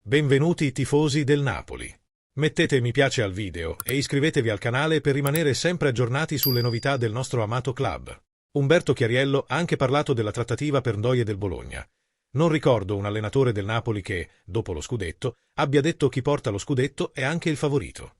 Benvenuti tifosi del Napoli. Mettete mi piace al video e iscrivetevi al canale per rimanere sempre aggiornati sulle novità del nostro amato club. Umberto Chiariello ha anche parlato della trattativa per Ndoye del Bologna. Non ricordo un allenatore del Napoli che, dopo lo scudetto, abbia detto chi porta lo scudetto è anche il favorito.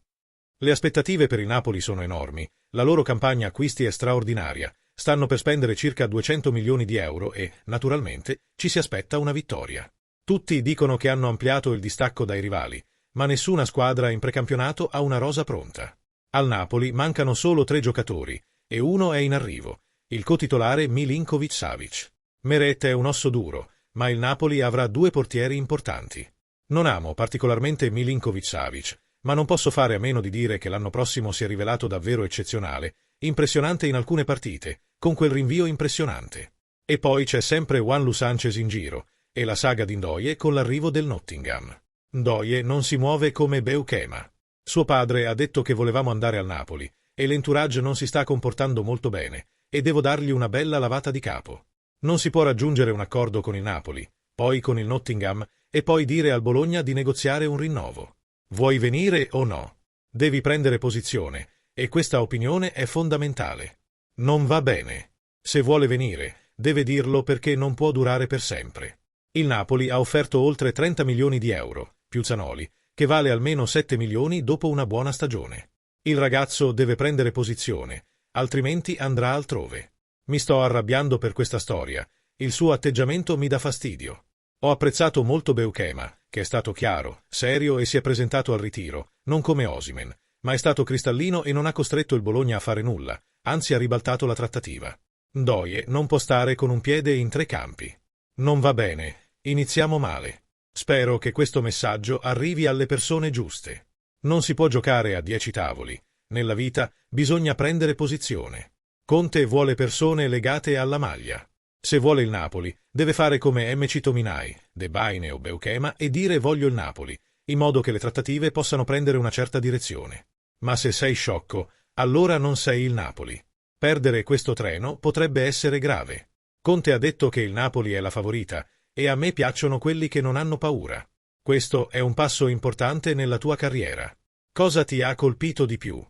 Le aspettative per il Napoli sono enormi, la loro campagna acquisti è straordinaria, stanno per spendere circa 200 milioni di euro e, naturalmente, ci si aspetta una vittoria. Tutti dicono che hanno ampliato il distacco dai rivali, ma nessuna squadra in precampionato ha una rosa pronta. Al Napoli mancano solo 3 giocatori, e uno è in arrivo, il cotitolare Milinković-Savić. Meret è un osso duro, ma il Napoli avrà 2 portieri importanti. Non amo particolarmente Milinković-Savić, ma non posso fare a meno di dire che l'anno prossimo si è rivelato davvero eccezionale, impressionante in alcune partite, con quel rinvio impressionante. E poi c'è sempre Juanlu Sanchez in giro, e la saga di Ndoye con l'arrivo del Nottingham. Ndoye non si muove come Beukema. Suo padre ha detto che volevamo andare al Napoli, e l'entourage non si sta comportando molto bene, e devo dargli una bella lavata di capo. Non si può raggiungere un accordo con il Napoli, poi con il Nottingham, e poi dire al Bologna di negoziare un rinnovo. Vuoi venire o no? Devi prendere posizione, e questa opinione è fondamentale. Non va bene. Se vuole venire, deve dirlo perché non può durare per sempre. Il Napoli ha offerto oltre 30 milioni di euro, più Zaniolo, che vale almeno 7 milioni dopo una buona stagione. Il ragazzo deve prendere posizione, altrimenti andrà altrove. Mi sto arrabbiando per questa storia, il suo atteggiamento mi dà fastidio. Ho apprezzato molto Beukema, che è stato chiaro, serio e si è presentato al ritiro, non come Osimhen, ma è stato cristallino e non ha costretto il Bologna a fare nulla, anzi ha ribaltato la trattativa. Ndoye non può stare con un piede in 3 campi. Non va bene. Iniziamo male. Spero che questo messaggio arrivi alle persone giuste. Non si può giocare a 10 tavoli. Nella vita bisogna prendere posizione. Conte vuole persone legate alla maglia. Se vuole il Napoli, deve fare come MC Tominay, De Bruyne o Beukema e dire voglio il Napoli, in modo che le trattative possano prendere una certa direzione. Ma se sei sciocco, allora non sei il Napoli. Perdere questo treno potrebbe essere grave. Conte ha detto che il Napoli è la favorita, e a me piacciono quelli che non hanno paura. Questo è un passo importante nella tua carriera. Cosa ti ha colpito di più?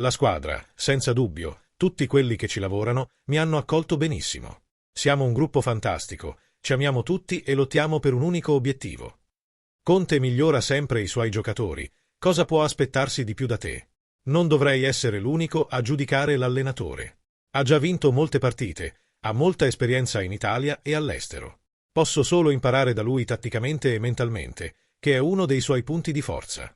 La squadra, senza dubbio, tutti quelli che ci lavorano, mi hanno accolto benissimo. Siamo un gruppo fantastico, ci amiamo tutti e lottiamo per un unico obiettivo. Conte migliora sempre i suoi giocatori, cosa può aspettarsi di più da te? Non dovrei essere l'unico a giudicare l'allenatore. Ha già vinto molte partite, ha molta esperienza in Italia e all'estero. Posso solo imparare da lui tatticamente e mentalmente, che è uno dei suoi punti di forza.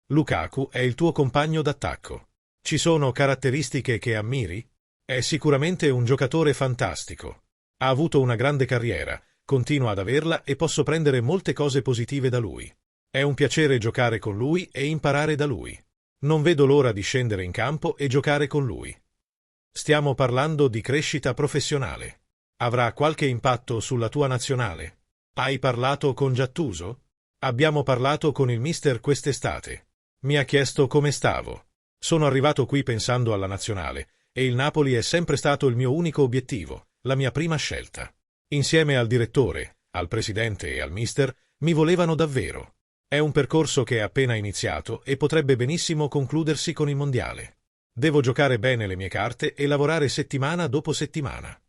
Lukaku è il tuo compagno d'attacco. Ci sono caratteristiche che ammiri? È sicuramente un giocatore fantastico. Ha avuto una grande carriera, continua ad averla e posso prendere molte cose positive da lui. È un piacere giocare con lui e imparare da lui. Non vedo l'ora di scendere in campo e giocare con lui. Stiamo parlando di crescita professionale. Avrà qualche impatto sulla tua nazionale? Hai parlato con Gattuso? Abbiamo parlato con il mister quest'estate. Mi ha chiesto come stavo. Sono arrivato qui pensando alla nazionale, e il Napoli è sempre stato il mio unico obiettivo, la mia prima scelta. Insieme al direttore, al presidente e al mister, mi volevano davvero. È un percorso che è appena iniziato e potrebbe benissimo concludersi con il mondiale. Devo giocare bene le mie carte e lavorare settimana dopo settimana.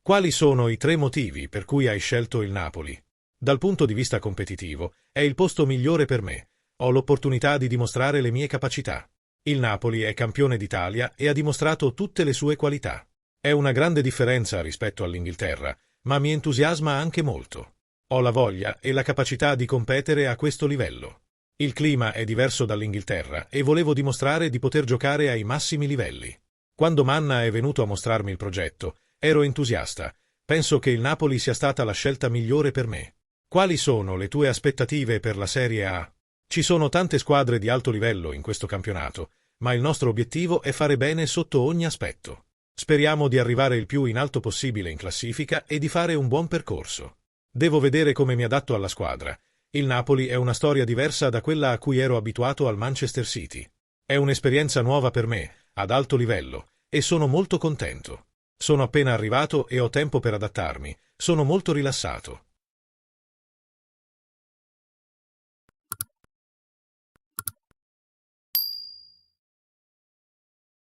Quali sono i 3 motivi per cui hai scelto il Napoli? Dal punto di vista competitivo, è il posto migliore per me. Ho l'opportunità di dimostrare le mie capacità. Il Napoli è campione d'Italia e ha dimostrato tutte le sue qualità. È una grande differenza rispetto all'Inghilterra, ma mi entusiasma anche molto. Ho la voglia e la capacità di competere a questo livello. Il clima è diverso dall'Inghilterra e volevo dimostrare di poter giocare ai massimi livelli. Quando Manna è venuto a mostrarmi il progetto, ero entusiasta. Penso che il Napoli sia stata la scelta migliore per me. Quali sono le tue aspettative per la Serie A? Ci sono tante squadre di alto livello in questo campionato, ma il nostro obiettivo è fare bene sotto ogni aspetto. Speriamo di arrivare il più in alto possibile in classifica e di fare un buon percorso. Devo vedere come mi adatto alla squadra. Il Napoli è una storia diversa da quella a cui ero abituato al Manchester City. È un'esperienza nuova per me, ad alto livello, e sono molto contento. Sono appena arrivato e ho tempo per adattarmi, sono molto rilassato.